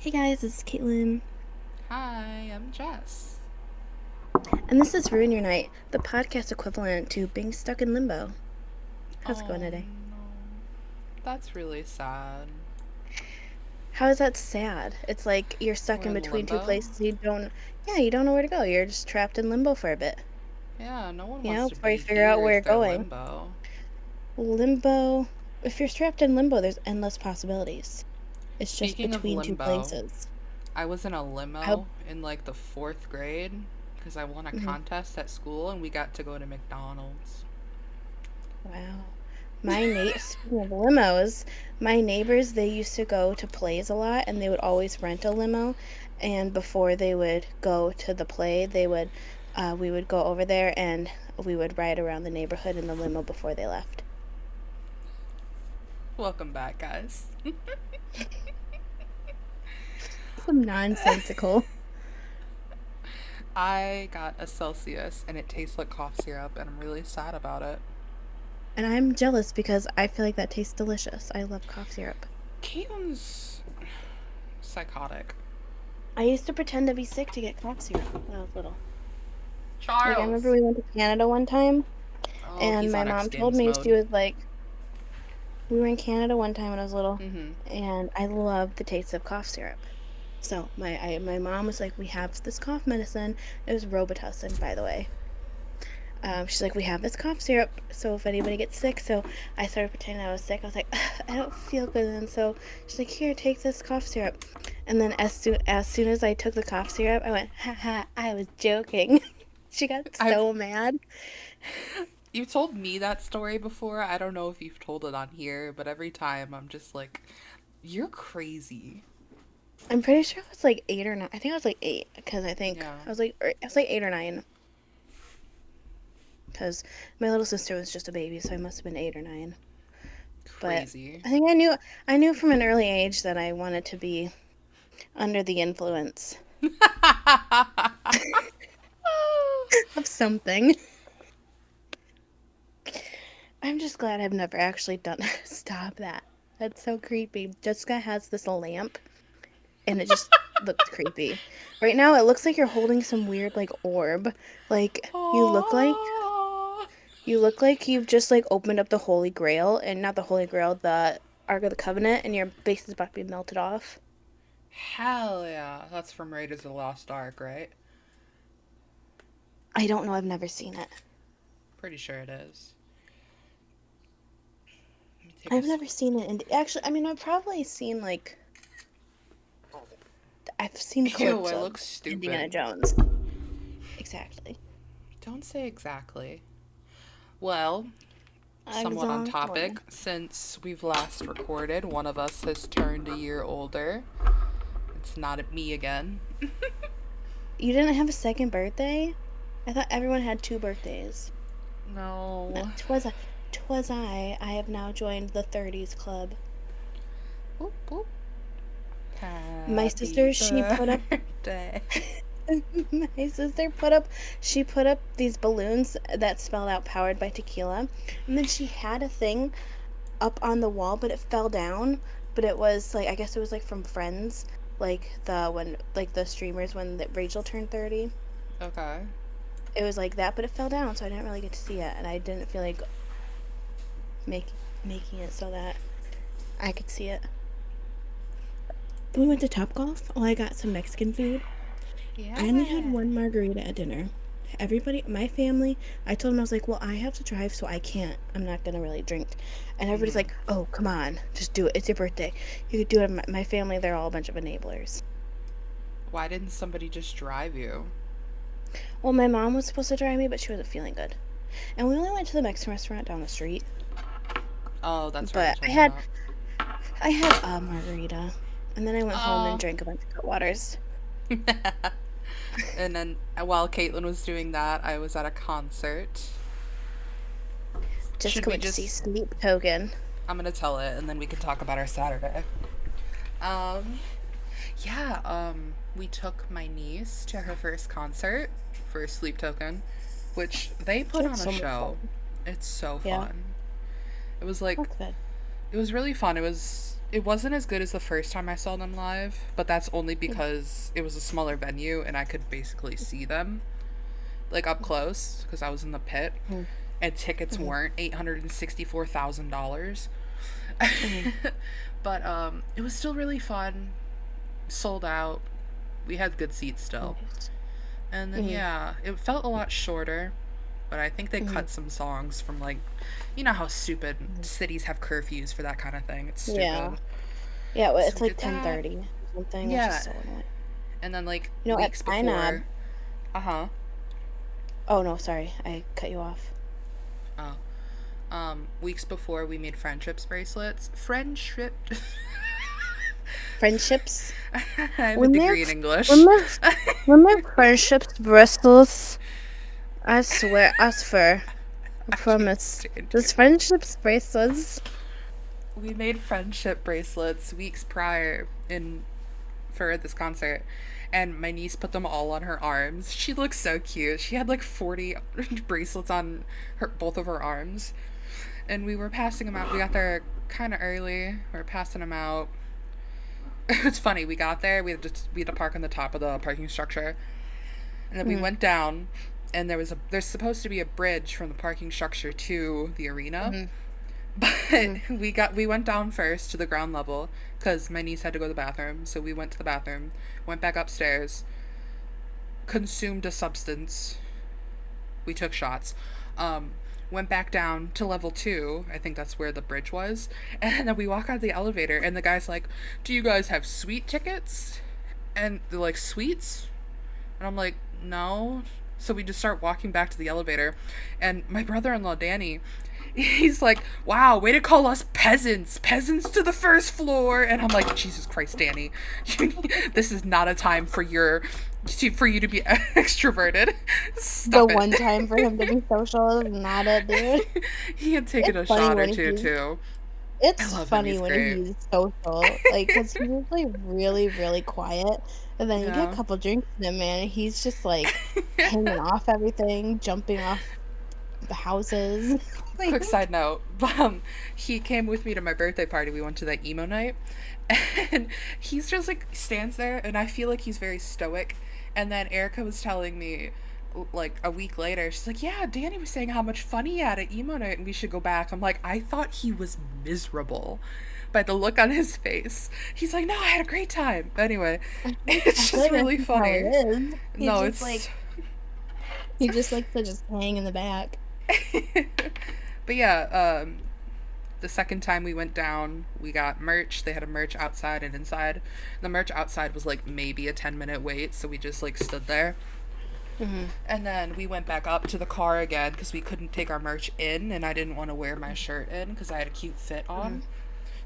Hey guys, this is Caitlyn, Hi, I'm Jess. and this is Ruin Your Night, the podcast equivalent to being stuck in limbo. How's it going Oh today? no, that's really sad. How is that sad? It's like you're stuck We're in in between two limbo? places. You don't know where to go. You're just trapped in limbo for a bit, Yeah, no one wants to before you be figure out here where you're if they're going. limbo. Limbo, if you're trapped in limbo, there's endless possibilities. It's just Speaking of between two limbo, places. I was in a I hope. limo in like the fourth grade because I won a Mhm. contest at school and we got to go to McDonald's. Wow. Speaking of limos, my neighbors, they used to go to plays a lot and they would always rent a limo. And before they would go to the play, we would go over there and we would ride around the neighborhood in the limo before they left. Welcome back, guys. Some nonsensical. I got a Celsius and it tastes like cough syrup and I'm really sad about it. And I'm jealous because I feel like that tastes delicious. I love cough syrup. Caitlin's psychotic. I used to pretend to be sick to get cough syrup when I was little. Like, I remember Charles! we went to Canada one time, Oh, and he's my on X mom told Games me, mode. she was like, we were in Canada one time when I was little, Mm-hmm. and I loved the taste of cough syrup. So my mom was like, "We have this cough medicine." It was Robitussin, by the way. She's like, "We have this cough syrup, so if anybody gets sick." So I started pretending I was sick. I was like, "I don't feel good," and so she's like, "Here, take this cough syrup." And then as soon as I took the cough syrup, I went, "Ha ha! I was joking." She got I've so mad. You've told me that story before. I don't know if you've told it on here, but every time I'm just like, you're crazy. I'm pretty sure it was like 8 or 9. I think I was like 8 because I think Yeah. I was like 8 or 9 because my little sister was just a baby, so I must have been 8 or 9. But Crazy. I think I knew from an early age that I wanted to be under the influence of something. I'm just glad I've never actually done. Stop that. That's so creepy. Jessica has this lamp, and it just looks creepy. Right now, it looks like you're holding some weird like orb. Like Oh. you look like you've just like opened up the Holy Grail, and not the Holy Grail, the Ark of the Covenant, and your base is about to be melted off. Hell yeah. That's from Raiders of the Lost Ark, right? I don't know. I've never seen it. Pretty sure it is. Let me take a. I've never seen it, and actually, I mean, I've seen Ew, clips I of look Indiana stupid. Jones. Exactly. Don't say exactly. Well, somewhat on Exactly. topic, since we've last recorded, one of us has turned a year older. It's not me again. You didn't have a second birthday? I thought everyone had two birthdays. No, No. twas I. I have now joined the 30s club. Boop, boop. My Happy sister, she put up birthday. my sister put up she put up these balloons that spelled out powered by tequila. And then she had a thing up on the wall, but it fell down. But it was like, I guess it was like from Friends, like the streamers when Rachel turned 30. Okay. It was like that, but it fell down, so I didn't really get to see it, and I didn't feel like making it so that I could see it. We went to Topgolf. Oh, I got some Mexican food. I only had Yeah. one margarita at dinner. Everybody, my family, I told them, I was like, well, I have to drive, so I can't. I'm not gonna really drink. And everybody's Mm-hmm. like, oh, come on, just do it. It's your birthday. You could do it. My family, they're all a bunch of enablers. Why didn't somebody just drive you? Well, my mom was supposed to drive me, but she wasn't feeling good. And we only went to the Mexican restaurant down the street. Oh, that's right, you But told me that. I had a margarita, and then I went home and Oh. drank a bunch of hot waters. And then while Caitlin was doing that, I was at a concert. Should Jessica we went to see just. Sleep Token. I'm gonna tell it and then we can talk about our Saturday. Um, yeah, we took my niece to her first concert for Sleep Token, which they She put had on a so much show. fun. It's so Yeah, fun. It was like, that's good. it was really fun. It was It wasn't as good as the first time I saw them live, but that's only because it was a smaller venue and I could basically see them like up close because I was in the pit, Mhm. and tickets Mhm. weren't $864,000. Mhm. But it was still really fun. Sold out. We had good seats still. Nice. And then Mhm. yeah, it felt a lot shorter, but I think they Mhm. cut some songs from like, you know how stupid Mhm. cities have curfews for that kind of thing. It's Yeah. stupid. Yeah, well, So it's we like did that. 10:30 or something, which is Yeah. so annoying. And then like You know, at weeks Sinab. before, uh huh. Oh no, sorry, I cut you off. Oh, weeks before we made friendships bracelets. Friendship. Friendships. I have a When my degree in when English. my when my friendships bristles, I swear, I swear, I I can't promise. stand you. This friendships bracelets. We made friendship bracelets weeks prior in for this concert, and my niece put them all on her arms. She looked so cute. She had like 40 bracelets on her both of her arms, and we were passing them out. We got there kind of early. We were passing them out. It's funny. We got there. We had to park on the top of the parking structure, and then we Mm-hmm. went down. And there's supposed to be a bridge from the parking structure to the arena, Mm-hmm. but Mm-hmm. we went down first to the ground level because my niece had to go to the bathroom. So we went to the bathroom, went back upstairs, consumed a substance. We took shots. Um, Went back down to level two. I think that's where the bridge was. And then we walk out of the elevator, and the guy's like, "Do you guys have suite tickets?" And they're like, "Suites?" And I'm like, "No." So we just start walking back to the elevator, and my brother-in-law Danny, he's like, "Wow, way to call us peasants! Peasants to the first floor!" And I'm like, "Jesus Christ, Danny, this is not a time for for you to be extroverted. The Stop it." one time for him to be social is not it, dude. He had taken It's a funny shot or when two he's too. I it's love him. funny He's when great. he's social, like, cause he's usually really, really quiet, and then you get a Yeah. couple drinks in him, man, and he's just like hanging off everything, jumping off the houses, like. Quick side note, he came with me to my birthday party. We went to that emo night, and he's just like stands there, and I feel like he's very stoic. And then Erica was telling me, like a week later, she's like, "Yeah, Danny was saying how much fun he had at emo night, and we should go back." I'm like, I thought he was miserable by the look on his face. He's like, "No, I had a great time." But anyway, I it's feel just like that's really just how he funny. is. He's No, just like it's he just likes to just hang in the back. but yeah, the second time we went down, we got merch. They had a merch outside and inside. The merch outside was like maybe a 10-minute wait, so we just like stood there. Mhm. And then we went back up to the car again because we couldn't take our merch in, and I didn't want to wear my shirt in because I had a cute fit Mhm. on.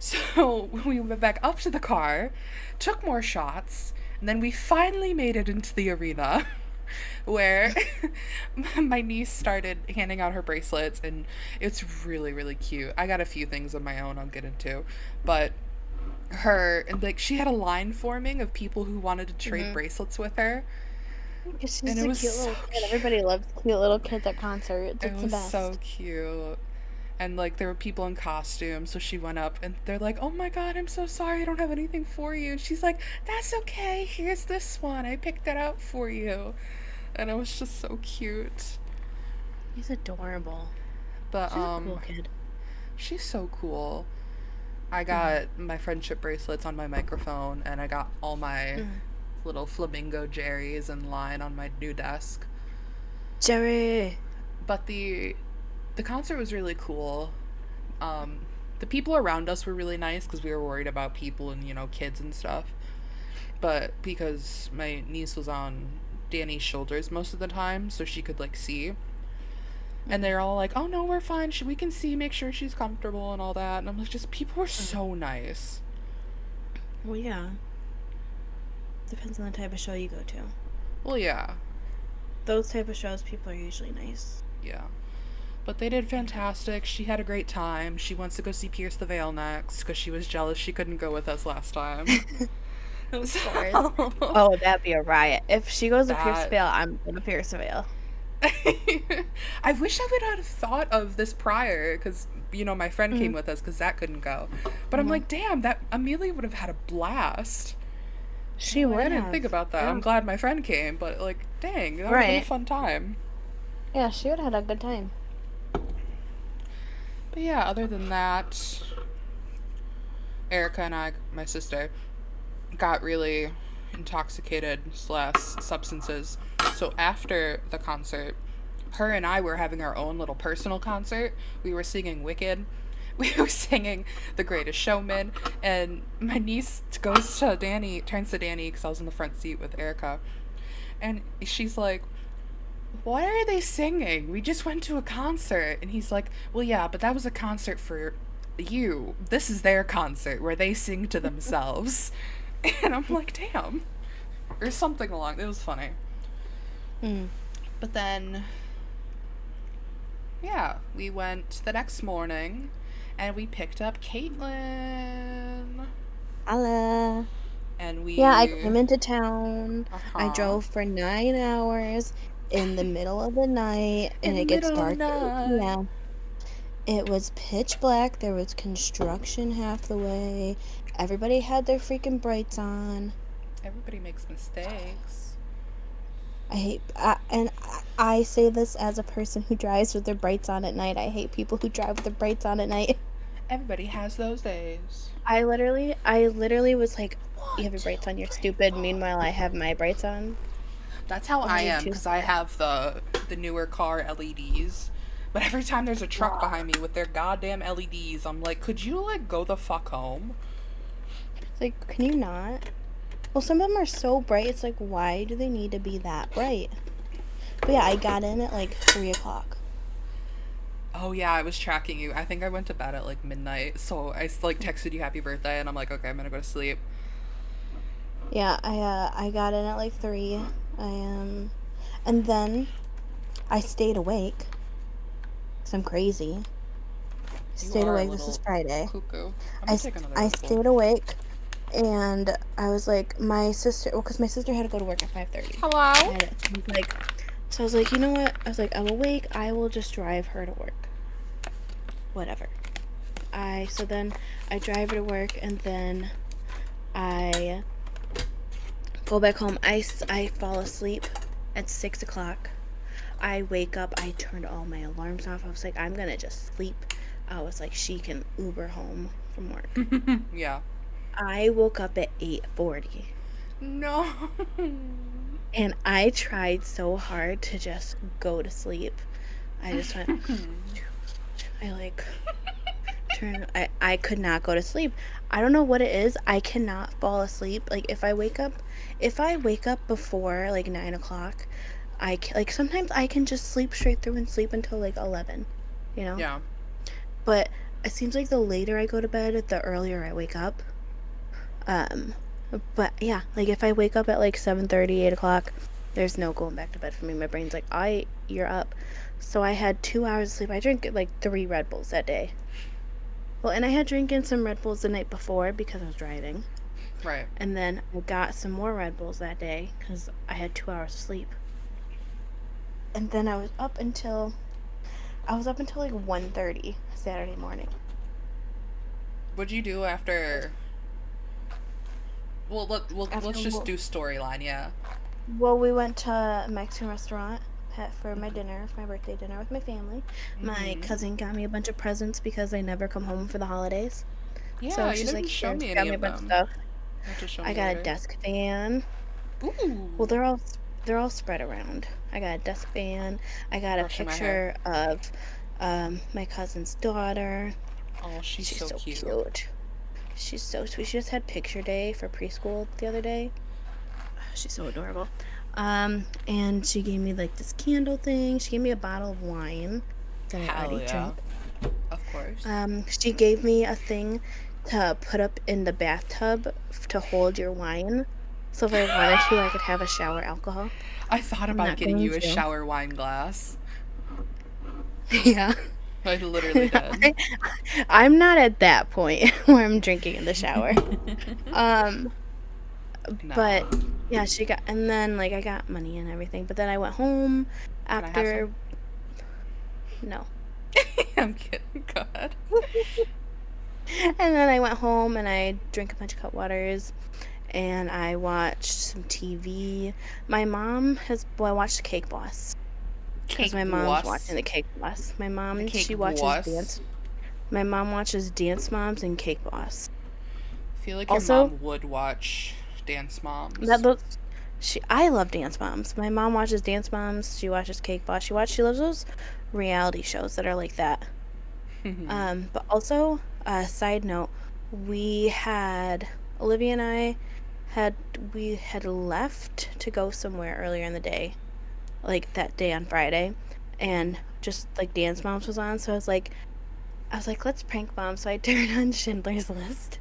So we went back up to the car, took more shots, and then we finally made it into the arena where my niece started handing out her bracelets, and it's really, really cute. I got a few things of my own I'll get into, but her, and like, she had a line forming of people who wanted to trade Mhm. bracelets with her, 'Cause and she's it a was cute little so kid. cute. Everybody loves cute little kids at concerts. It It's the was so best. cute. And like there were people in costume, so she went up and they're like, "Oh my god, I'm so sorry, I don't have anything for you." And she's like, "That's okay. Here's this one. I picked it out for you." And it was just so cute. He's adorable. But She's a cool kid. she's so cool. I Mhm. got my friendship bracelets on my microphone, and I got all my Mhm. little flamingo Jerry's in line on my new desk. Jerry. But the concert was really cool. Um, the people around us were really nice because we were worried about people and kids and stuff. But because my niece was on Danny's shoulders most of the time, so she could like see, and Mhm. they're all like, "Oh no, we're fine. We can see. Make sure she's comfortable and all that." And I'm like, just people were Mhm. so nice. Well, yeah. Depends on the type of show you go to. Well, yeah, Those type of shows, people are usually nice. yeah. But they did Yeah. fantastic. She had a great time. She wants to go see Pierce the Veil next because she was jealous she couldn't go with us last time. Of course. So Oh, that'd be a riot. If she goes to Pierce that Vale, I'm gonna Pierce Vale. I wish I would have thought of this prior because, my friend came Mm-hmm. with us because Zach couldn't go. But I'm Mm-hmm. like, damn, that Amelia would have had a blast. She I'm like, I would didn't think have. about that. Yeah. I'm glad my friend came, but like, dang, that would have been a Right. fun time. Yeah, she would have had a good time. But yeah, other than that, Erica and I, my sister, got really intoxicated slash substances. So after the concert, her and I were having our own little personal concert. We were singing Wicked. We were singing The Greatest Showman. And my niece turns to Danny, because I was in the front seat with Erica. And she's like, what are they singing? We just went to a concert. And he's like, well, yeah, but that was a concert for you. This is their concert where they sing to themselves. And I'm like, damn. Or something along. It was funny. Mm. But then, yeah, we went the next morning and we picked up Caitlyn. Allah. And Yeah, I we. came into town. Uh I huh. drove for 9 hours in the middle of the night, and In the it gets middle of the dark at 8 night. p.m. It was pitch black. There was construction half the way. Everybody had their freaking brights on. Everybody makes mistakes. And I say this as a person who drives with their brights on at night. I hate people who drive with their brights on at night. Everybody has those days. I literally was like, "You One, have your two, brights on. You're three, stupid." four. Meanwhile, I have my brights on. That's how Why I are you am too because I slow? have the newer car LEDs. But every time there's a truck behind me with their goddamn LEDs, I'm like, could you like go the fuck home? It's like, can you not? Well, some of them are so bright. It's like, why do they need to be that bright? But yeah, I got in at like 3 o'clock. Oh yeah, I was tracking you. I think I went to bed at like midnight, so I like texted you happy birthday, and I'm like, okay, I'm gonna go to sleep. Yeah, I got in at like 3. And then I stayed awake. 'Cause I'm crazy. You Stayed are a awake. This is little Friday. cuckoo. I'm I gonna take st- another I Red Bull. stayed awake, and I was like, my sister. Well, because my sister had to go to work at 5:30. I Hello. had it. So I was like, you know what? I was like, I'm awake. I will just drive her to work. Whatever. So then I drive her to work, and then I go back home. I fall asleep at 6 o'clock. I wake up. I turned all my alarms off. I was like, I'm gonna just sleep. I was like, she can Uber home from work. Yeah. I woke up at 8:40, No. and I tried so hard to just go to sleep. I just went. I like turn. I could not go to sleep. I don't know what it is. I cannot fall asleep. Like if I wake up before like 9 o'clock, like sometimes I can just sleep straight through and sleep until like 11, you know. Yeah. But it seems like the later I go to bed, the earlier I wake up. Um, but yeah, like if I wake up at like 7:30, 8 o'clock, there's no going back to bed for me. My brain's like, you're up. So I had 2 hours of sleep. I drank like 3 Red Bulls that day. Well, and I had drinking some Red Bulls the night before because I was driving. Right. And then I got some more Red Bulls that day because I had 2 hours of sleep. And then I was up until like 1:30 Saturday morning. What'd you do after? Well, let's After just do storyline. Yeah. Well, we went to a Mexican restaurant for my dinner, for my birthday dinner with my family. My Mm-hmm. cousin got me a bunch of presents because I never come home for the holidays. Yeah, So you she's didn't like, show here, me she any got me a of bunch of them. stuff. You have to show I me got a later. desk fan. Well, Ooh. they're all spread around. I got a desk fan. I got a Brushing my hair. picture of my cousin's daughter. Oh, she's She's so so cute. cute. She's so sweet. She just had picture day for preschool the other day. She's so adorable. And she gave me like this candle thing. She gave me a bottle of wine that I Hell already yeah. drank. Of course. She gave me a thing to put up in the bathtub to hold your wine. So if I wanted to, I could have a shower alcohol. I thought I'm about not getting going you a to. shower wine glass. Yeah. I literally did. I'm not at that point where I'm drinking in the shower. Um, Nah. but Yeah, she got, and then like I got money and everything, but then I went home Can I have some? after, no. I'm kidding. God. And then I went home and I drank a bunch of cut waters and I watched some TV. My mom has, well, I watched Cake Boss because Cake my mom's watching was. the Cake Boss. The cake She watches was. dance. My mom watches Dance Moms and Cake Boss. I feel like your Also, mom would watch Dance that Moms. those I love Dance Moms. My mom watches Dance Moms. She watches Cake Boss. She loves those reality shows that are like that. But also, side note, we had Olivia and I had we had left to go somewhere earlier in the day, like that day on Friday, and just like Dance Moms was on, so I was like, let's prank mom. So I turned on Schindler's List.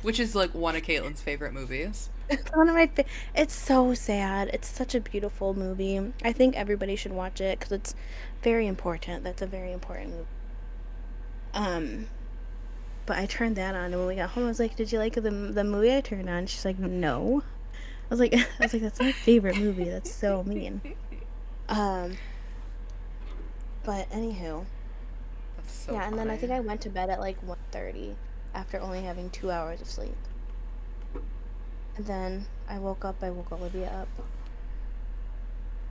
Which is like one of Caitlin's favorite movies. It's one of my it's so sad. It's such a beautiful movie. I think everybody should watch it because it's very important. That's a very important movie. Um, but I turned that on, and when we got home, I was like, "Did you like the movie I turned on?" She's like, "No." I was like, "I was like, that's my favorite movie. That's so mean." Um, but anywho, That's so yeah. And then I funny. think I went to bed at like 1:30 after only having 2 hours of sleep. And then I woke up. I woke Olivia up,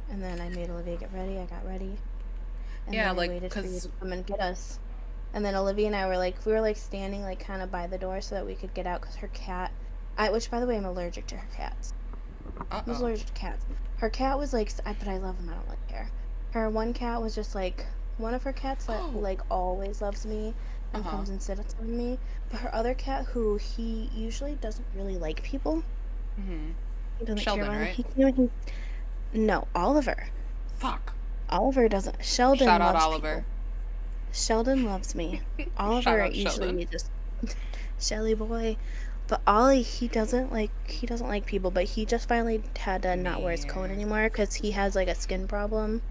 and then I made Olivia get ready. I got ready, and Yeah, then I like, waited for you cause to come and get us. And then Olivia and I were like, we were like standing like kind of by the door so that we could get out because her cat, which by the way, I'm allergic to her cats. uh I was oh. allergic to cats. Her cat was like, but I love him. I don't like care. Her one cat was just like one of her cats that Oh. like always loves me Uh and huh. comes and sits on me. But her other cat, who he usually doesn't really like people, Mm-hmm. he doesn't care Sheldon, about them. right? He came and no, Oliver. Fuck. Oliver doesn't. Shout Sheldon out loves Oliver. people. Sheldon loves me. Shout Oliver out Sheldon. usually just Shelly boy. But Ollie, he doesn't like people, but he just finally had to not wear his cone Man. anymore because he has like a skin problem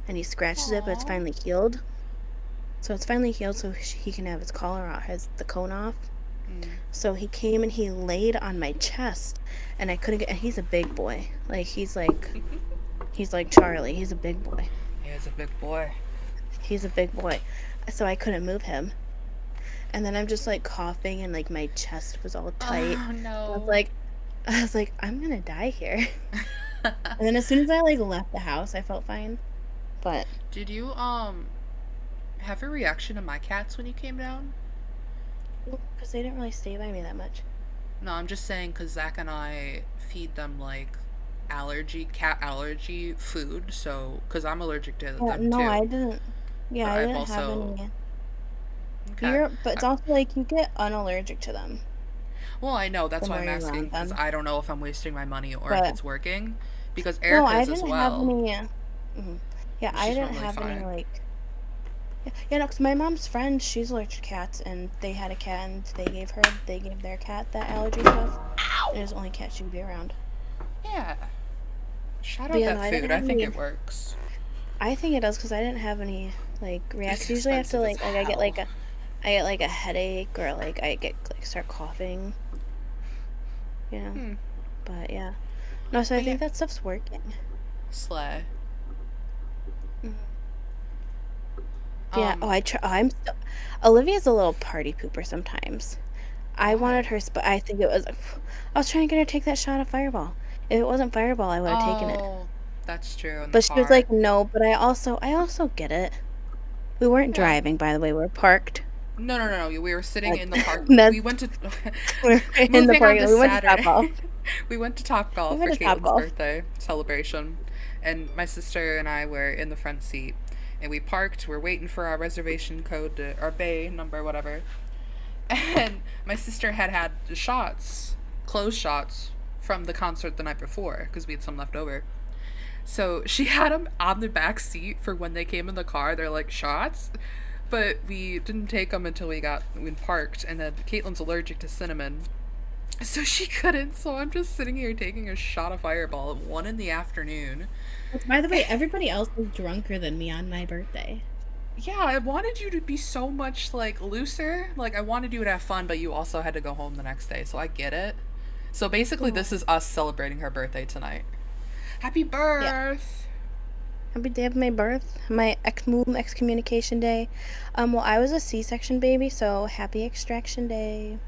and he scratches it, but it's Aww. finally healed. So it's finally healed, so he can have his collar off, has the cone off. Mm. So he came and he laid on my chest, and I couldn't get. And he's a big boy, like he's like Charlie. He's a big boy. He is a big boy. He's a big boy. So I couldn't move him. And then I'm just like coughing and like my chest was all tight. Oh And no. I was like, I'm gonna die here. And then as soon as I like left the house, I felt fine. But Did you have a reaction to my cats when you came down? because they didn't really stay by me that much. No, I'm just saying because Zach and I feed them like cat allergy food. So, because I'm allergic to Yeah, them no, too. I didn't. Yeah, But I I've didn't have also, any. okay. But I, it's also like you get unallergic to them well, I know. the That's why more I'm you're asking around because them. I don't know if I'm wasting my money or if But it's working. Because no, Erica I is as didn't have well. any. Mhm. Yeah, But I she's didn't normally have any fine. like. Yeah, yeah, no, because my mom's friend, she's allergic to cats, and they had a cat, and they gave their cat that allergy stuff, and it was the only cat she would be around. Yeah. Shout But out yeah, that no, I didn't food. I have think any. it works. I think it does because I didn't have any like It's reactions. Usually, I have to expensive as like I get hell. I get like a headache or like I get like start coughing, you know. Hmm. But yeah, no. So I But yeah, think that stuff's working. slay. Mhm. Yeah. Oh, Um. I try. Oh, I'm still. Olivia's a little party pooper sometimes. I Why? wanted her, but I think it was. I was trying to get her to take that shot of Fireball. If it wasn't Fireball, I would have taken it. Oh, that's true. In the But she was car. like, "No." But I also get it. We weren't Yeah. driving, by the way. We were parked. No, no, no, no. We were sitting But in the park. We that's went to we're in the moving on parking to lot. We went to Saturday. Topgolf. We went to Top We Golf went for to Caitlin's Topgolf. birthday celebration, and my sister and I were in the front seat, and we parked. We're waiting for our reservation code, our bay number, whatever. And my sister had shots, closed shots from the concert the night before because we had some left over. So she had them on the back seat for when they came in the car. They're like shots, but we didn't take them until we parked. And then Caitlin's allergic to cinnamon, so she couldn't. So I'm just sitting here taking a shot of Fireball at 1 in the afternoon. By the way, everybody else was drunker than me on my birthday. Yeah, I wanted you to be so much like looser. Like I wanted you to have fun, but you also had to go home the next day. So I get it. So basically, Oh, this is us celebrating her birthday tonight. Happy yeah. birth! Happy day of my birth, my excommunication day. Well, I was a C-section baby, so happy extraction day.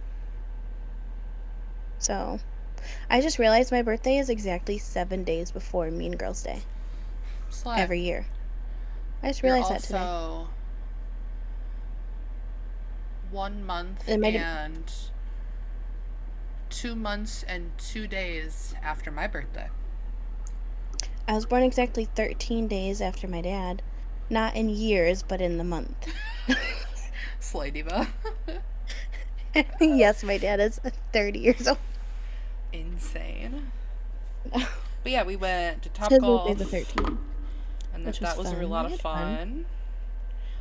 So, I just realized my birthday is exactly 7 days before Mean Girls Day Slay. every year. I just You're realized that today. also 1 month It might have, and 2 months and 2 days after my birthday. I was born exactly 13 days after my dad. Not in years, but in the month. Slay diva. Yes, my dad is 30 years old. Insane. But yeah, we went to Top His birthday's the Golf, 13th, and which was that was a fun. lot We of had fun. fun.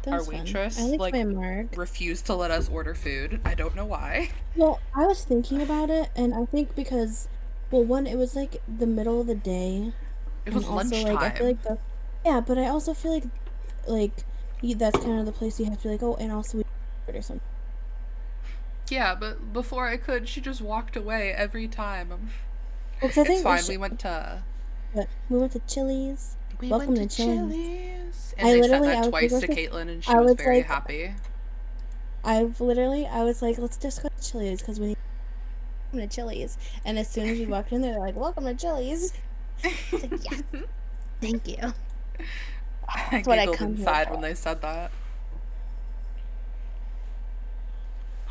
That Our was fun. I waitress, liked like, my marg. refused to let us order food. I don't know why. Well, I was thinking about it, and I think because, well, one, it was like the middle of the day, It and was also like I feel lunchtime. like yeah, but I also feel like that's kind of the place you have to be like, oh, and also we or something. Yeah, but before I could, she just walked away every time. Well, 'cause I It's think fine. we went to Chili's. We went Welcome to to Chili's. Chili's, and I they said literally, that I was like, twice let's to just. Caitlyn, and she I was was very like, happy. I was like, let's just go to Chili's because we need to come to Chili's. And as soon as we walked in, they're like, welcome to Chili's. It's like, yes, thank you. I That's what I giggled come here inside for. when they said that.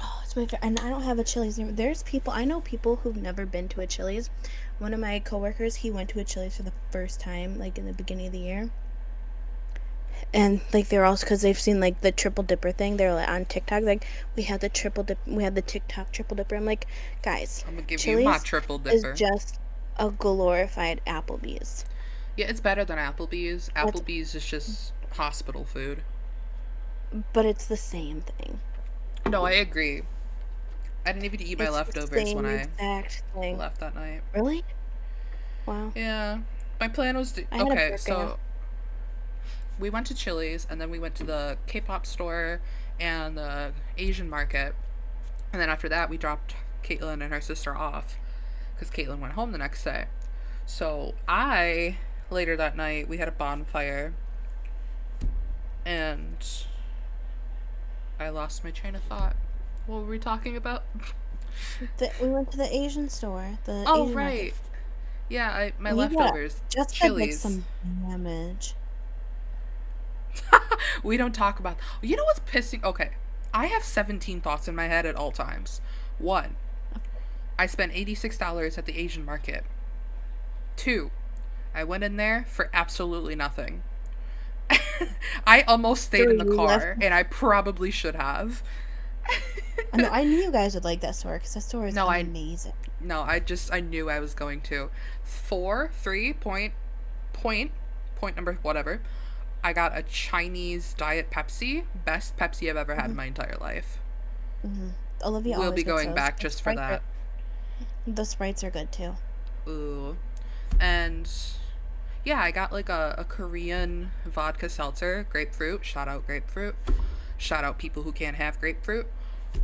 Oh, it's my favorite. And I don't have a Chili's near. There's people I know people who've never been to a Chili's. One of my coworkers, he went to a Chili's for the first time, like in the beginning of the year. And like they're also because they've seen like the triple dipper thing. They're like on TikTok, like we had the triple dip, we had the TikTok triple dipper. I'm like, guys, I'm gonna give you my Chili's triple is dipper. just a glorified Applebee's. Yeah, it's better than Applebee's. That's Applebee's is just hospital food. but it's the same thing. No, I agree. I didn't even eat my It's the leftovers when same I exact thing. left that night. Really? Wow. Yeah. My plan was to. I had a Okay, burger. so we went to Chili's, and then we went to the K pop store and the Asian market. And then after that, we dropped Caitlin and her sister off because Caitlin went home the next day. So later that night, we had a bonfire, and I lost my train of thought. What were we talking about? We went to the Asian store, the Oh, Asian market. right. Yeah, my We got leftovers. Jessica did Chili's. some damage. We don't talk about. You know what's pissing? Okay, I have 17 thoughts in my head at all times. One, I spent $86 at the Asian market. Two, I went in there for absolutely nothing. I almost stayed in Three, the we left. car, and I probably should have. No, I knew you guys would like that store because that store is no, I amazing. no, I knew I was going to. Four, three point point number whatever. I got a Chinese diet Pepsi, best Pepsi I've ever had Hmm. in my entire life. Hmm. Olivia We'll be always gets going those. back just for that. The Sprites are good too. Ooh. And yeah, I got like a Korean vodka seltzer, grapefruit. Shout out grapefruit. Shout out people who can't have grapefruit.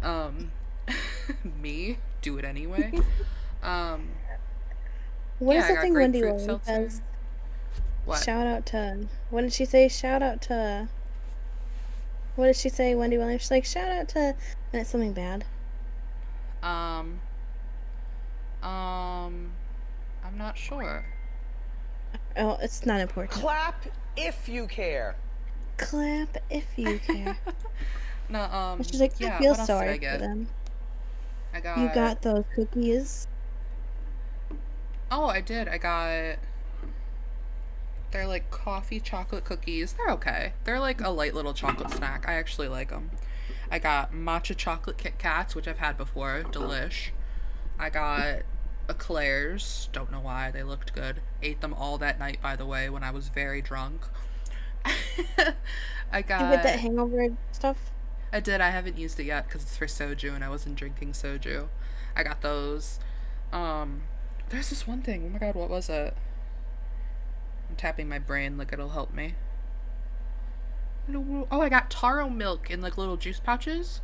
Um, me, do it anyway. Um, What yeah, is I the got thing Wendy grapefruit Williams seltzer. says? What? Shout out to. What did she say? Shout out to. What did she say? Wendy Williams. She's like shout out to, and it's something bad. Um, um, I'm not sure. Oh, it's not important. Clap if you care. Clap if you care. No, And she's like, I yeah, feel what else did sorry I for get? them. I You got, got those cookies. oh, I did. They're like coffee chocolate cookies. They're okay. They're like a light little chocolate snack. I actually like them. I got matcha chocolate Kit Kats, which I've had before. Delish. I got eclairs. Don't know why. They looked good. Ate them all that night, by the way, when I was very drunk. I Did you get that got. hangover stuff? I did. I haven't used it yet because it's for soju and I wasn't drinking soju. I got those. Um, there's this one thing. Oh my god, what was it? I'm tapping my brain like it'll help me. Oh, I got taro milk in like little juice pouches.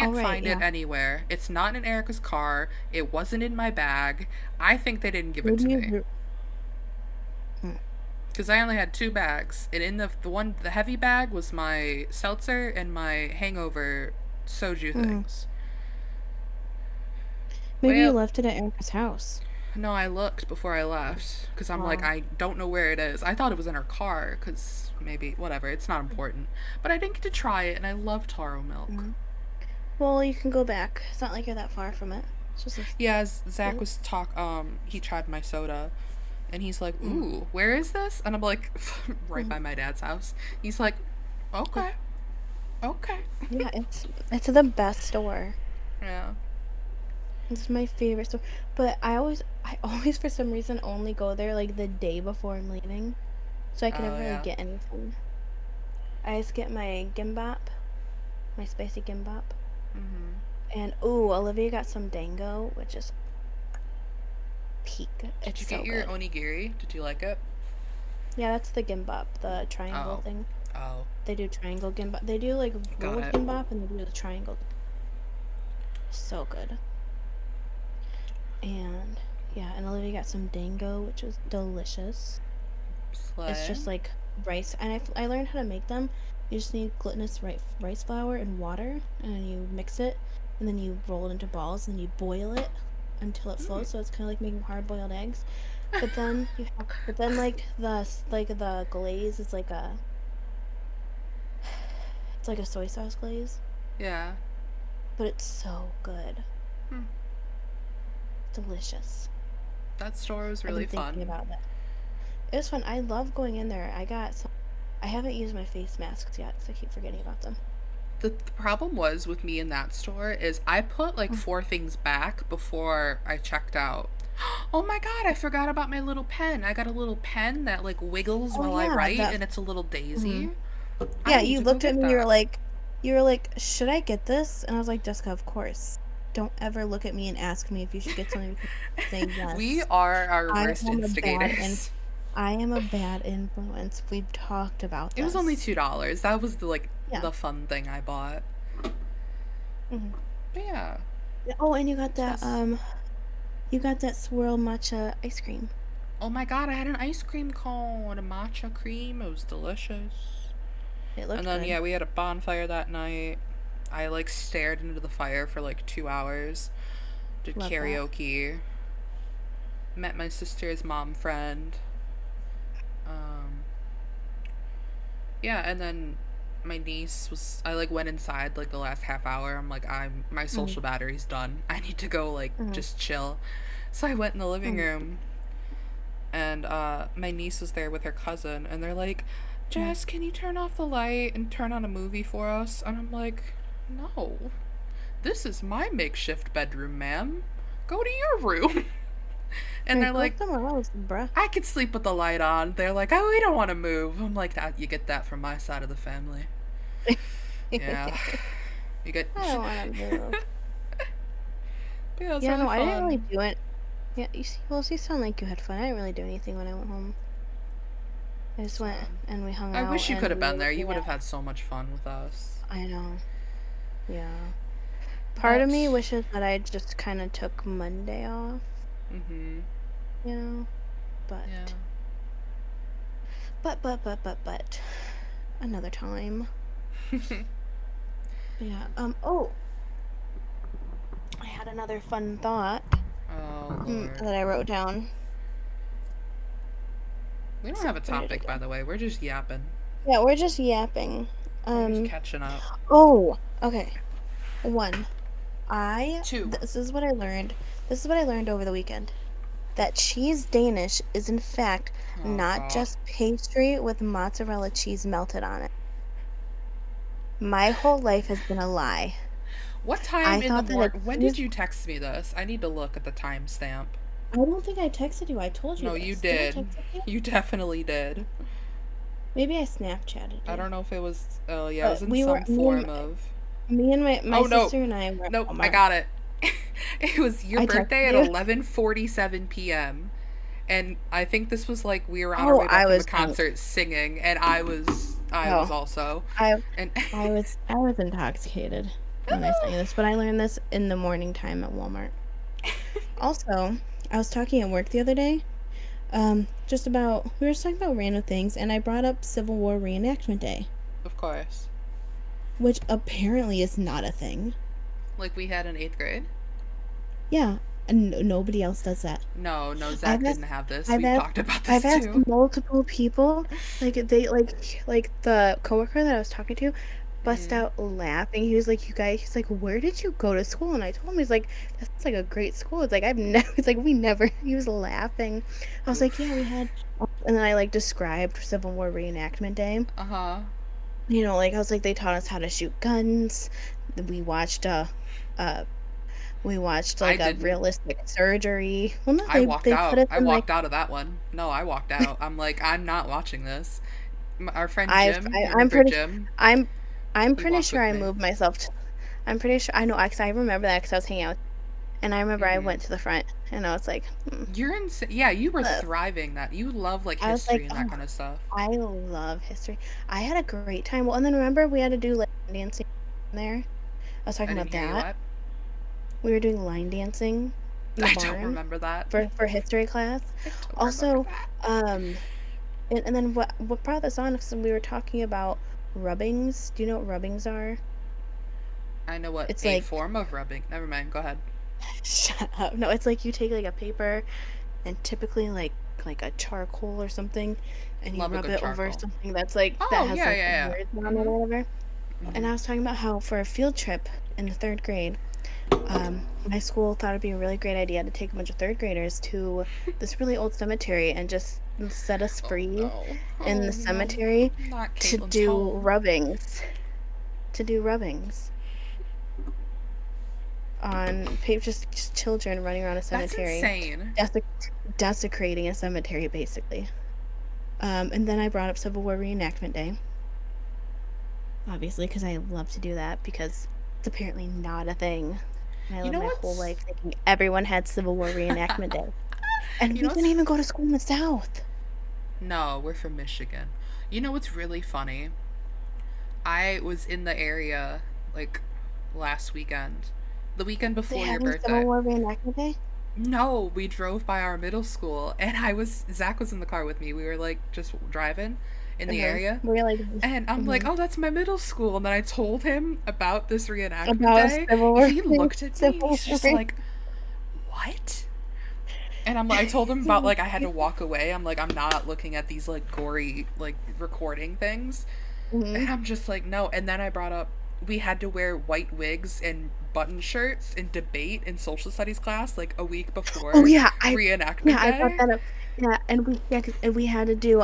Oh Can't right, find it yeah. anywhere. It's not in Erica's car. It wasn't in my bag. I think they didn't give it Maybe to you. me Hmm. because I only had two bags, and in the heavy bag was my seltzer and my hangover soju Hmm. things. Maybe you Well, left it at Erica's house. no, I looked before I left because I'm like, Oh. I don't know where it is. I thought it was in her car because maybe, whatever, it's not important. But I didn't get to try it, and I love taro milk. Mhm. Well, you can go back. It's not like you're that far from it. It's just a Yeah, Zach bit. was he tried my soda, and he's like, Mm. "Ooh, where is this?" And I'm like, "Right Mhm. by my dad's house." He's like, Yeah, "Okay, okay." yeah. It's the best store. Yeah. It's my favorite store. But I always for some reason only go there like the day before I'm leaving, so I can Oh never really yeah. get anything. I just get my gimbap, my spicy gimbap, Mhm. and ooh, Olivia got some dango, which is peak. Did It's you get so your good. onigiri? Did you like it? Yeah, that's the gimbap, the triangle Oh. thing. Oh. They do triangle gimbap. They do like Got rolled it. gimbap, and they do the triangle. So good. And yeah, and Olivia got some dango, which was delicious. It's Slay. just like rice, and I learned how to make them. You just need glutinous rice flour and water, and then you mix it, and then you roll it into balls, and you boil it until it Mm. floats. So it's kind of like making hard-boiled eggs. But then like the glaze is like a it's like a soy sauce glaze, Yeah. but it's so good, Hmm. delicious. That store was I've really been thinking fun. about that. It was fun. I love going in there. I haven't used my face masks yet because I keep forgetting about them. The problem was with me in that store is I put like Mm. four things back before I checked out. Oh my god, I forgot about my little pen. I got a little pen that like wiggles Oh while I yeah, write that. and it's a little daisy. Mhm. I Yeah, need you to go looked at get me. that. You were like, should I get this? And I was like, Jessica, of course. Don't ever look at me and ask me if you should get something because I'm saying We yes. are our I worst am a bad and instigators. I am a bad influence. We've talked about It was only this. $2. That was Yeah. the fun thing I bought. Hmm. But yeah. Oh, and Just you got that swirl matcha ice cream. oh my god, I had an ice cream cone, a matcha cream. It was delicious. It And looked then good. yeah, we had a bonfire that night. I like stared into the fire for like 2 hours. Did Love that. karaoke. Met my sister's mom friend. Um, yeah, and then my niece was. I like went inside like the last half hour. I'm like, my Mm-hmm. social battery's done. I need to go like Mm-hmm. just chill. So I went in the living Mm-hmm. room, and my niece was there with her cousin, and they're like, Jess, can you turn off the light and turn on a movie for us? And I'm like, no, this is my makeshift bedroom, ma'am. Go to your room. And they're Like, go like, somewhere else, bruh. I could sleep with the light on. They're like, oh, we don't want to move. I'm like, that. You get that from my side of the family. Yeah, you get. I don't want to move. But yeah, it's Yeah, really no, I didn't really fun. do it. Yeah, you sound like you had fun. I didn't really do anything when I went home. I just So went and we hung I out wish you could and have we were been there. You looking would at. have had so much fun with us. I know. Yeah. Part of me But wishes that I just kind of took Monday off, mm-hmm. you know, Yeah. but but another time. Yeah. Oh, I had another fun thought Oh Lord. that I wrote down. We don't So have a where did it topic, by go? the way. We're just yapping. Yeah, we're just yapping. We're just Um. catching up. Oh. Okay. One. Two. This is what I learned. This is what I learned over the weekend. That cheese Danish is in fact Oh not God. just pastry with mozzarella cheese melted on it. My whole life has been a lie. What time I in the thought that a morning? When did cheese. you text me this? I need to look at the timestamp. I don't think I texted you. I told you No, you this. Did I did. text it to you? You definitely did. Maybe I Snapchatted I you. don't know if it was. Oh yeah, it was But in some form of. me and my Oh no, sister and I were at nope, I Walmart. got it. It was your I texted birthday at you. 11:47 p.m. And I think this was like we were on our Oh, way back I from the was drunk. concert singing, and I was Oh, also, I and I was intoxicated. when I tell you this, but I learned this in the morning time at Walmart. Also, I was talking at work the other day, just about we were just talking about random things, and I brought up Civil War Reenactment Day, Of course. which apparently is not a thing. Like we had in 8th grade. Yeah, and nobody else does that. No, no, I've Zach didn't asked, have this. I've We've asked, talked about I've this asked too. multiple people, like the coworker that I was talking to, bust Mm. out laughing. He was like, "You guys," he's like, "Where did you go to school?" And I told him, he's like, "That's like a great school." It's like I've never. It's like we never. He was laughing. I was like, "Yeah, we Oof. had," and then I like described Civil War Reenactment Day. Uh huh. Like I was like, they taught us how to shoot guns. We watched uh we watched I like a didn't. realistic surgery. Well, no, I walked they put out. us I in like walked out of that one. No, I walked out. I'm like, I'm not watching this. Our friend I've Jim, I, you I'm remember pretty Jim? I'm I'm He pretty walked sure with I me. moved myself. I'm pretty sure I know because I remember that because I was hanging out, and I remember I Mm-hmm. went to the front and I was like, You're insane. Yeah, you were uh, thriving that. You love like I was like, history and that oh, kind of stuff. I love history. I had a great time. Well, and then remember we had to do like dancing there. I was I talking didn't about hear you that. what? We were doing line dancing in the I don't barn remember that. for history class. I don't remember Also, that. um, and then what brought this on? Because we were talking about rubbings. Do you know what rubbings are? I know what It's a like form of rubbing. Never mind. Go ahead. shut up. No, it's like you take like a paper and typically like a charcoal or something, and you Love a rub good it over charcoal. something that's like that Oh has yeah, like yeah, words yeah. on it Mhm. or whatever. And Mhm. I was talking about how for a field trip in the third grade, my school thought it'd be a really great idea to take a bunch of third graders to this really old cemetery and just set us Oh free no. in the Oh no. cemetery Not to Caitlin's do home. rubbings. To do rubbings on just children running around a That's cemetery, insane. desec- desecrating a cemetery basically. And then I brought up Civil War Reenactment Day, obviously, because I love to do that because it's apparently not a thing. And I You lived know my whole what's life thinking everyone had Civil War Reenactment Day. And You we know didn't what's even go to school in the South. No, we're from Michigan. You know what's really funny? I was in the area like last weekend. The weekend They before your having Civil birthday. War Reenactment Day? No, we drove by our middle school and Zach was in the car with me. We were like just driving in the Mm-hmm. area. We're like, And I'm like, mm-hmm. oh, that's my middle school. And then I told him about this reenactment About day. Civil And War, he looked at me and Civil he's War. just like, what? And I told him about like I had to walk away. I'm like, I'm not looking at these like gory like recording things. Mm-hmm. And I'm just like, no. And then I brought up we had to wear white wigs and button shirts in debate in social studies class like a week Oh before yeah, reenactment I brought day. that up. Yeah, and we had to do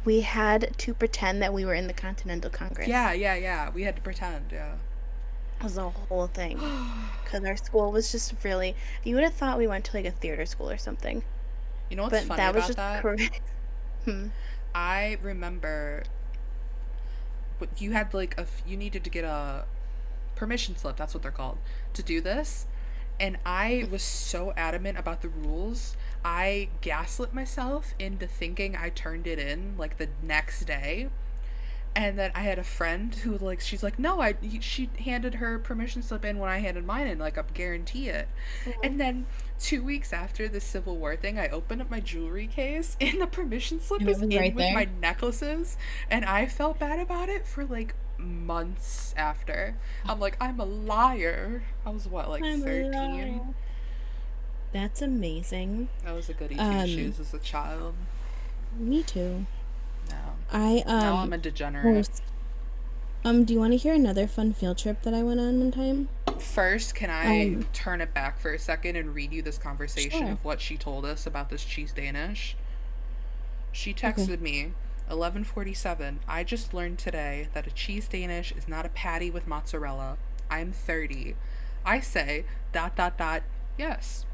we had to pretend that we were in the Continental Yeah, Congress. yeah, yeah. We had to pretend, yeah. It was a whole thing because our school was just really. You would have thought we went to like a theater school or something, You know what's but funny that was about just that? correct. Hmm. I remember but you had like you needed to get a permission slip, that's what they're called, to do this. And I was so adamant about the rules. I gaslit myself into thinking I turned it in like the next day. And then I had a friend who like she's like, no, she handed her permission slip in when I handed mine in, like I guarantee it. Mhm. And then 2 weeks after the Civil War thing, I opened up my jewelry case and the permission slip And it is was in right with there. my necklaces, and I felt bad about it for like months after. I'm like, I'm a liar. I was what, like I'm a 13? liar. That's amazing. I was a goody two Um, shoes as a child. Me too. No. I Now I'm a degenerate. host. Do you want to hear another fun field trip that I went on one time? First, can I Um, turn it back for a second and read you this conversation sure. of what she told us about this cheese Danish? She Okay. texted me 11:47. I just learned today that a cheese Danish is not a patty with mozzarella. I'm 30. I say dot dot dot yes.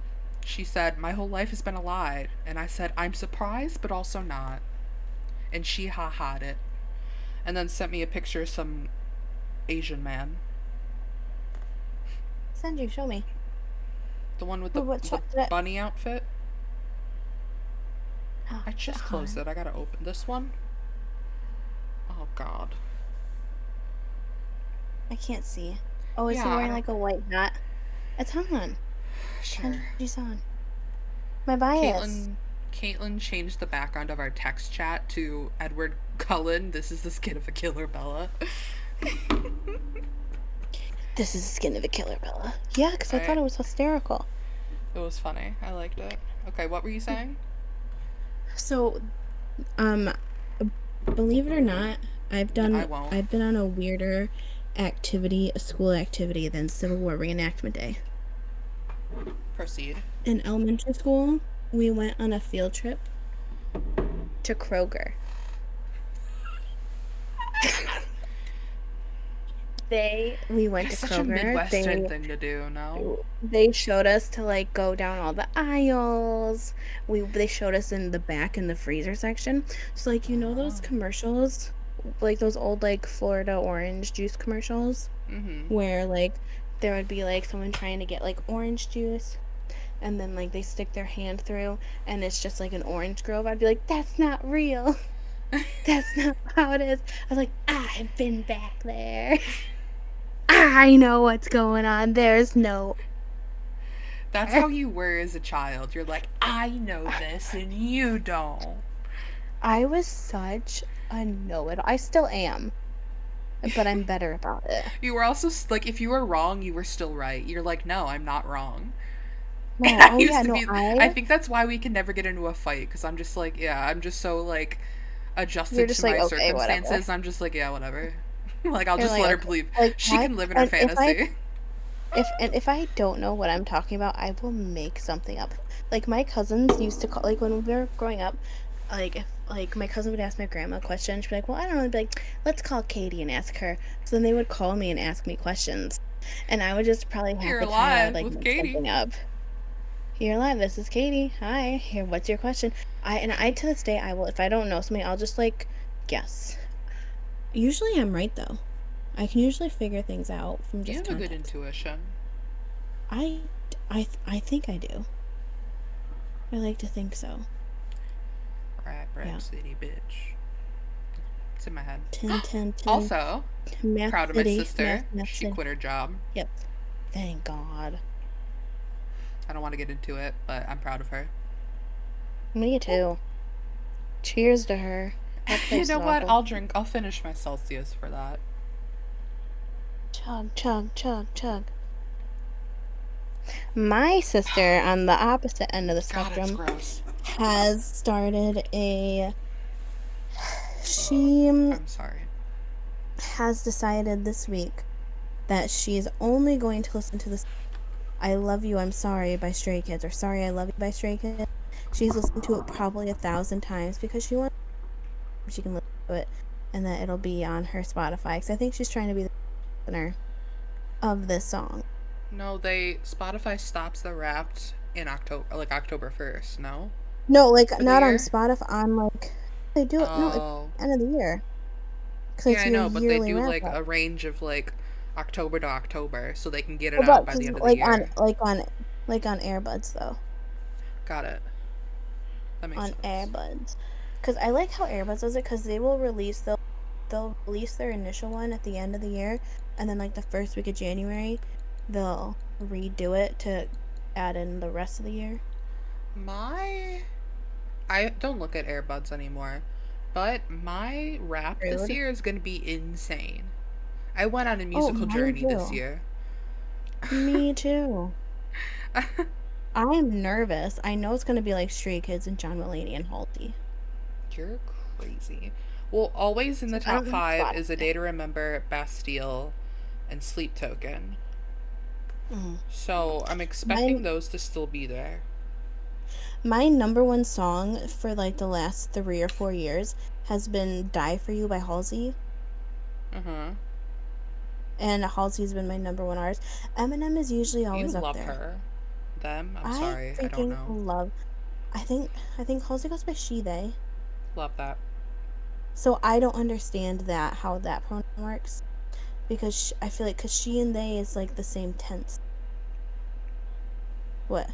She said my whole life has been a lie, and I said I'm surprised but also not. And she ha-ha'd it, and then sent me a picture of some Asian man, Send you. Show me. the one with Wait, the what the shot did I? bunny outfit. Oh, I just closed on. it. I gotta open this one. Oh God. I can't see. Oh, is he Yeah, I wearing don't. like a white hat? It's on. Sure. Kenji's on. My bias. Caitlyn changed the background of our text chat to Edward Cullen. This is the skin of a killer Bella. This is the skin of a killer, Bella. Yeah, because I thought I. it was hysterical. It was funny. I liked it. Okay, what were you saying? So, um, believe it or not, I won't. I've been on a weirder activity, a school activity than Civil War reenactment day. Proceed. In elementary school, we went on a field trip to Kroger. We went That's to such a Kroger. Midwestern thing to do, no? They showed us to like go down all the aisles. They showed us in the back in the freezer section. So like those commercials, like those old like Florida orange juice commercials Mm-hmm. where like there would be like someone trying to get like orange juice and then like they stick their hand through and it's just like an orange grove. I'd be like, that's not real. That's not how it is. I was like, I've been back there. I know what's going on. There's no. That's how you were as a child. You're like, I know this and you don't. I was such a know-it. I still am, but I'm better about it. You were also like, if you were wrong, you were still right. You're like, no, I'm not wrong. No, I oh used yeah, to no, be. I think that's why we can never get into a fight because I'm just like, yeah, I'm just so like you're adjusted just to like, my okay, whatever. circumstances. I'm just like, yeah, whatever. Like, I'll You're just like, let her okay, believe like she can live in her and fantasy. if I don't know what I'm talking about, I will make something up. Like my cousins used to call, like when we were growing up, like if like my cousin would ask my grandma a question, she'd be like, "Well, I don't know." I'd be like, "Let's call Katie and ask her." So then they would call me and ask me questions, and I would just probably You're happen to alive like with make Katie. something up. You're live. This is Katie. Hi. Here, what's your question? I to this day I will if I don't know something, I'll just like guess. Usually I'm right though. I can usually figure things out from You just have a good context. intuition. I think I do. I like to think so. Rap Yeah. city bitch. It's in my head. 10 10 10. Also, Math proud of my City. sister. Math She City. quit her job. Yep. Thank God. I don't want to get into it, but I'm proud of her. Me too. Cheers to her. That You place is know what? awful. I'll finish my Celsius for that. Chug, chug, chug, chug. My sister, on the opposite end of the God, it's spectrum, gross. has started a. She I'm sorry. has decided this week that she is only going to listen to this I Love You, I'm Sorry by Stray Kids or Sorry, I Love You by Stray Kids. She's listened to it probably 1,000 times because she wants she can listen to it and that it'll be on her Spotify because I think she's trying to be the listener of this song. No, they Spotify stops the Wrapped in October, like October 1st. No, No, like for the not on year. Spotify, on like they do it. No, it's Oh, the end of the year because yeah, it's I your know, but they yearly do wrap like up. a range of like October to October, so they can get it Well, out but by the because end of the year. like on earbuds though, Got it. That makes on sense. earbuds, because I like how earbuds does it because they'll release their initial one at the end of the year, and then like the first week of January, they'll redo it to add in the rest of the year. My I don't look at AirBuds anymore, but my rap this Rude. year is gonna be insane. I went on a Oh, musical mine journey this too. year. Me too. I'm nervous. I know it's gonna be like Stray Kids and John Mulaney and Halsey. You're crazy. Well, always in the Since I top don't have five is A Spotify. Day to Remember, Bastille, and Sleep Token. Mhm. So I'm My expecting those to still be there. my number one song for like the last 3 or 4 years has been "Die for You" by Halsey, Uh huh. and Halsey's been my number one artist. Eminem is usually You always up love there. her. Them? I'm I sorry. I don't freaking know. love. I think Halsey goes by she they. Love that. So I don't understand that how that pronoun works because I feel like because she and they is like the same tense. What?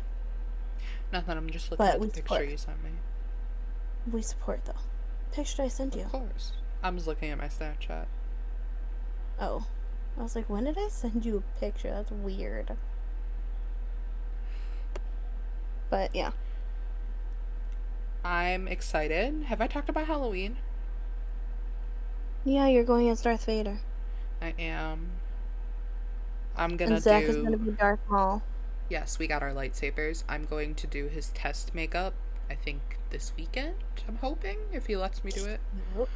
Nothing. I'm just looking But at the picture you sent me. we support though. Picture I sent Of you. course. I'm just looking at my Snapchat. Oh. I was like, when did I send you a picture? That's weird. But yeah. I'm excited. Have I talked about Halloween? Yeah, you're going as Darth Vader. I am. I'm gonna And Zach is gonna do. be Darth Maul. Yes, we got our lightsabers. I'm going to do his test makeup, I think this weekend. I'm hoping, if he lets me do it. Nope.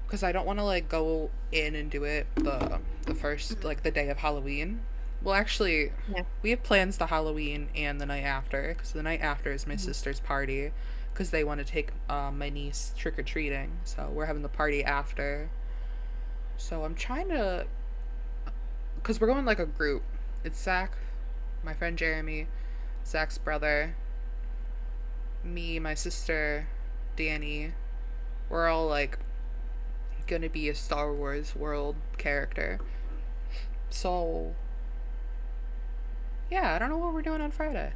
Because I don't want to, like, go in and do it the first, like, the day of Halloween. Well, actually, Yeah. we have plans the Halloween and the night after, because the night after is my sister's party, because they want to take my niece trick-or-treating, so we're having the party after. So I'm trying to, because we're going like a group. It's Zach, my friend Jeremy, Zach's brother, me, my sister, Danny. We're all like gonna be a Star Wars world character. So yeah, I don't know what we're doing on Friday.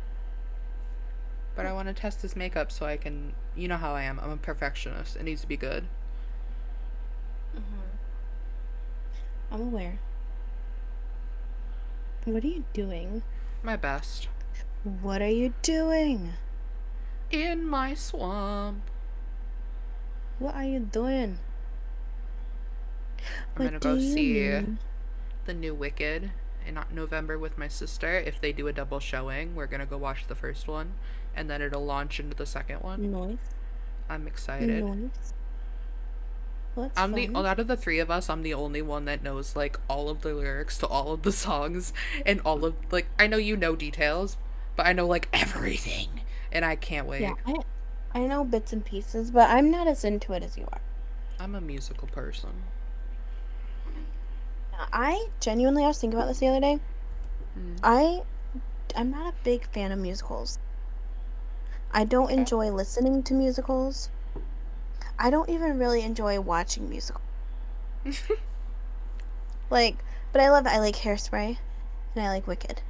But I want to test his makeup so I can. You know how I am. I'm a perfectionist. It needs to be good. Mm-hmm. I'm aware. What are you doing? My best. What are you doing? In my swamp. What are you doing? I'm What gonna do go you see mean? the new Wicked in November with my sister. If they do a double showing, we're gonna go watch the first one, and then it'll launch into the second one. Noise. I'm excited. Noise. Well, that's I'm the fun. out of the three of us, I'm the only one that knows like all of the lyrics to all of the songs and all of like I know you know details, but I know like everything, and I can't Yeah, wait. I know bits and pieces, but I'm not as into it as you are. I'm a musical person. I genuinely, I was thinking about this the other day. Mm. I I'm not a big fan of musicals. I don't Okay. enjoy listening to musicals. I don't even really enjoy watching musicals. Like, but I like Hairspray and I like Wicked.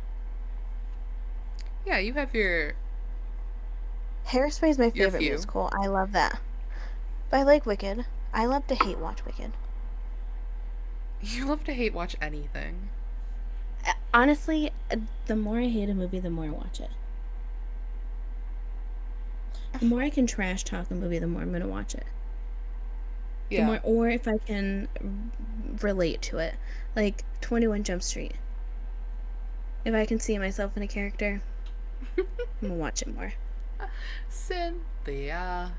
Yeah, you have Hairspray is my your favorite few. musical. I love that. But I like Wicked. I love to hate watch Wicked. You love to hate watch anything. Honestly, the more I hate a movie, the more I watch it. The more I can trash talk a movie, the more I'm gonna watch it. The Yeah. more, or if I can relate to it, like 21 Jump Street. If I can see myself in a character, I'm gonna watch it more. Cynthia.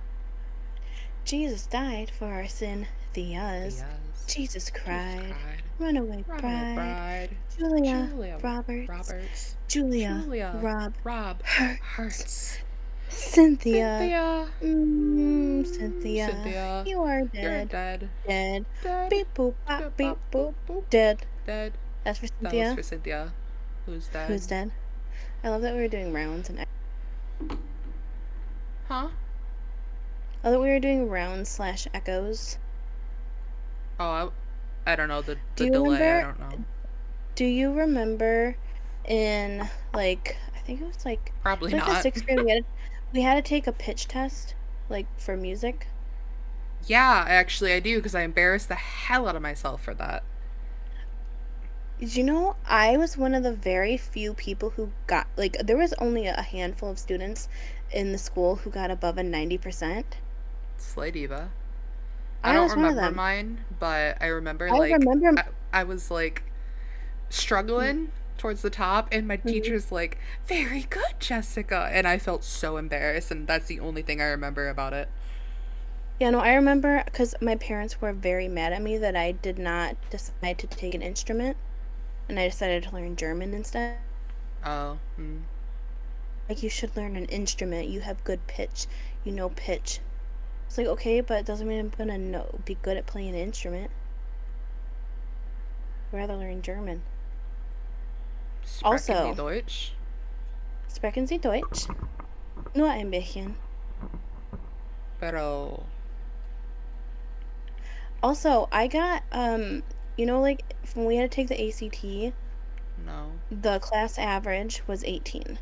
Jesus died for our sin, Thea's. Thea's. Jesus Jesus cried. cried. Runaway Runaway bride. bride. Julia Julia Roberts. Roberts. Julia Julia Rob Rob Hurts. Hurts. Cynthia. Cynthia. Cynthia. Cynthia. You are You're dead. dead. Dead. Dead. Beep boop bop Boop, bop, beep boop, boop. boop. Dead. Dead. That's for That was Cynthia. for Cynthia. Who's dead? Who's dead? I love that we were doing rounds and Huh? I thought we were doing rounds slash echoes. Oh, I don't know. Do The you delay, I remember? don't know. Do you remember in like I think it was like Probably the not. sixth grade we had to take a pitch test like for music. Yeah, actually, I do because I embarrassed the hell out of myself for that. Did you know I was one of the very few people who got like there was only a handful of students in the school who got above a 90%. Slay Diva. I I don't was one of remember them. mine, but I remember I like remember. I was like struggling towards the top, and my Mhm. teacher's like, "Very good, Jessica," and I felt so embarrassed, and that's the only thing I remember about it. Yeah, no, I remember because my parents were very mad at me that I did not decide to take an instrument and I decided to learn German instead. Oh, hmm. Like, you should learn an instrument. You have good pitch. You know pitch. It's like, okay, but it doesn't mean I'm gonna be good at playing an instrument. I'd rather learn German. Sprechen Sie Also, Deutsch? sprechen Sie Deutsch? Nur ein bisschen. Pero Also, I got, like, when we had to take the ACT, no. the class average was 18.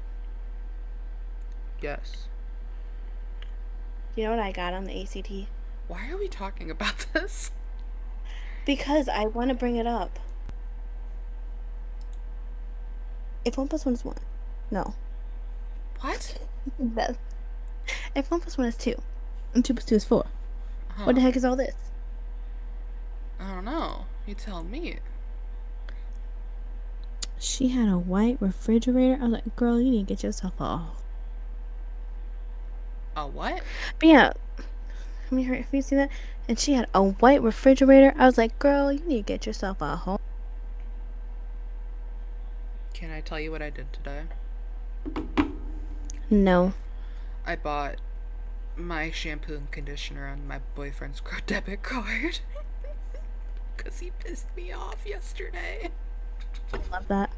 Yes. You know what I got on the ACT? Why are we talking about this? Because I want to bring it up. If 1 plus 1 is 1. No. What? That, if 1 plus 1 is 2, and 2 plus 2 is 4, what Huh. the heck is all this? I don't know. You tell me. She had a white refrigerator. I was like, girl, you need to get yourself a. A what? But yeah, I mean, if you see that, and she had a white refrigerator. I was like, girl, you need to get yourself a home. Can I tell you what I did today? No. I bought my shampoo and conditioner on my boyfriend's debit card. Because he pissed me off yesterday. Love that.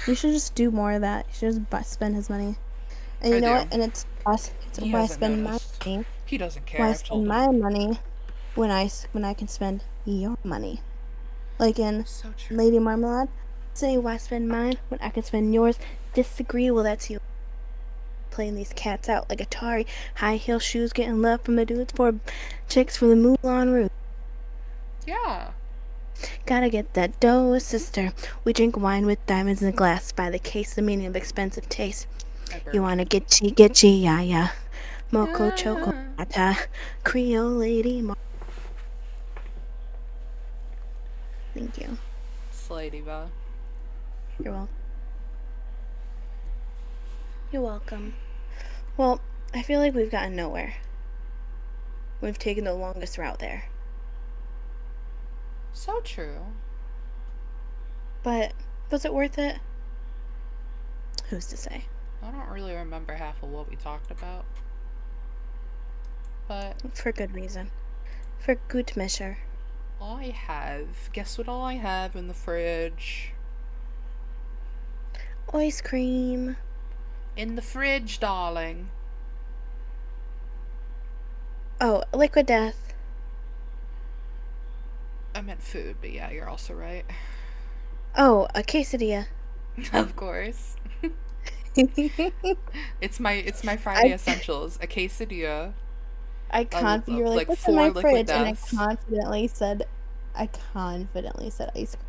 You should just do more of that. You should just spend his money. And I you know do. what? And it's us. It's He why I hasn't spend my noticed. money. He doesn't care. Why I've told spend him. my money when I can spend your money? Like in So true. Lady Marmalade. Say why spend mine when I can spend yours? Disagree? Well, that's you playing these cats out like Atari. High heel shoes getting love from the dudes for chicks from the Moulin Rouge. Yeah. Gotta get that dough, sister. We drink wine with diamonds in the glass by the case, the meaning of expensive taste. I You burned. wanna get yeah, yeah. Moco choco mata. Creole lady. Thank you. Slay diva. You're welcome. You're welcome. Well, I feel like we've gotten nowhere. We've taken the longest route there. So true. But was it worth it? Who's to say? I don't really remember half of what we talked about. But For good reason. For good measure. all I have. Guess what all I have in the fridge? Ice cream. In the fridge, darling. Oh, liquid death. I meant food, but yeah, you're also right. Oh, a quesadilla. Of course. I It's my Friday essentials. A quesadilla, you were like, like what's in four my liquid fridge? And deaths. I confidently said ice cream.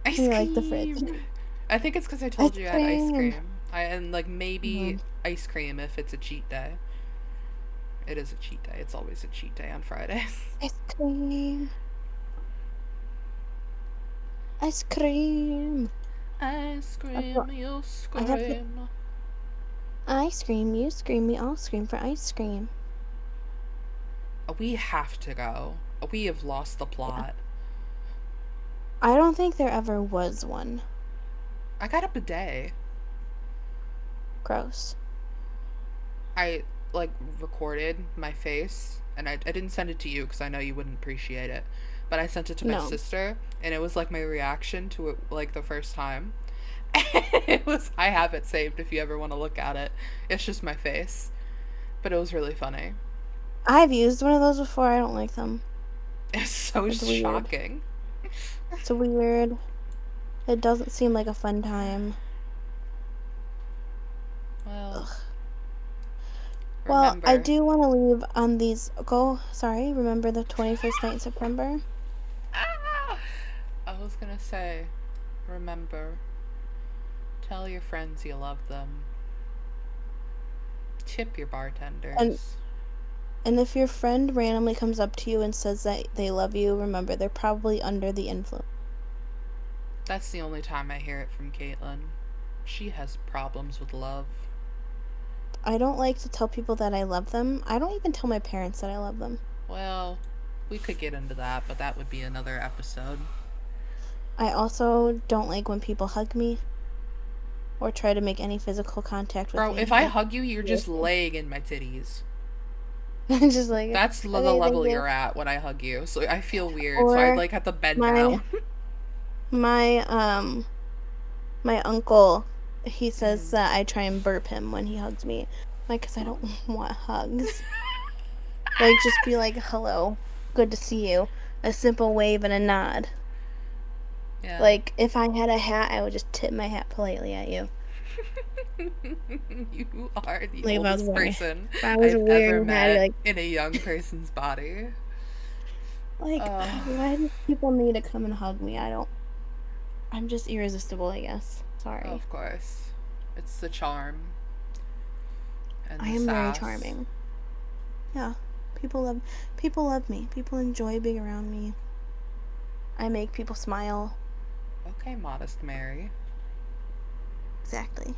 And Ice you're like, the fridge. cream. I think it's because I Ice told you I had ice cream. cream. And like maybe Mhm. ice cream if it's a cheat day. It is a cheat day. It's always a cheat day on Fridays. Ice cream. Ice cream. Ice That's what cream, you I have to. scream. I scream, you scream, we all scream for ice cream. We have to go. We have lost the Yeah. plot. I don't think there ever was one. I got a bidet. Gross. I like recorded my face and I didn't send it to you because I know you wouldn't appreciate it. But I sent it to my No. sister and it was like my reaction to it like the first time. It was I have it saved if you ever want to look at it. It's just my face. But it was really funny. I've used one of those before. I don't like them. It's so It's weird. shocking. It's weird. It doesn't seem like a fun time. Well, Ugh. Well, I remember. do want to leave on these. Sorry, remember the 21st night in September? Ah! I was gonna say, remember. Tell your friends you love them. Tip your And bartenders. and if your friend randomly comes up to you and says that they love you, remember they're probably under the influence. That's the only time I hear it from Caitlyn. She has problems with love. I don't like to tell people that I love them. I don't even tell my parents that I love them. Well, we could get into that, but that would be another episode. I also don't like when people hug me or try to make any physical contact with Bro, me. if I Like, hug you, you're just seriously. laying in my titties. I'm just like, That's the okay, thank level you. you're at when I hug you. So I feel weird. So I'd Or like have to bend my down. my my uncle, he says Mm. that I try and burp him when he hugs me. Like, cause I don't want hugs. Like, just be like, hello, good to see you. A simple wave and a nod. Yeah. Like, if I had a hat, I would just tip my hat politely at you. You are the Like, oldest person if I was I've wearing ever a hat, I'd be met like, in a young person's body. why do people need to come and hug me? I'm just irresistible, I guess. sorry. Of course. It's the charm and I the am very sass. charming. Yeah. People love me. People enjoy being around me. I make people smile. Okay, modest Mary. Exactly.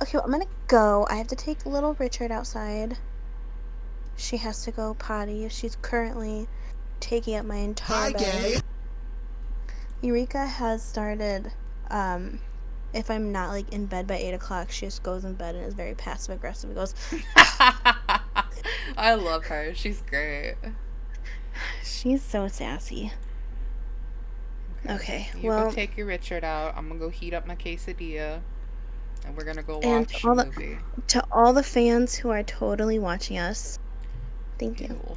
Okay, well, I'm gonna go. I have to take little Richard outside. She has to go potty. She's currently taking up my entire bed. Eureka has started, um, if I'm not like in bed by 8 o'clock, she just goes in bed and is very passive aggressive. It goes, I love her. She's great. she's so sassy. Okay. Okay, You go well, take your Richard out. I'm gonna go heat up my quesadilla. And we're gonna go and watch a movie. to all the fans who are totally watching us, thank you. Ew.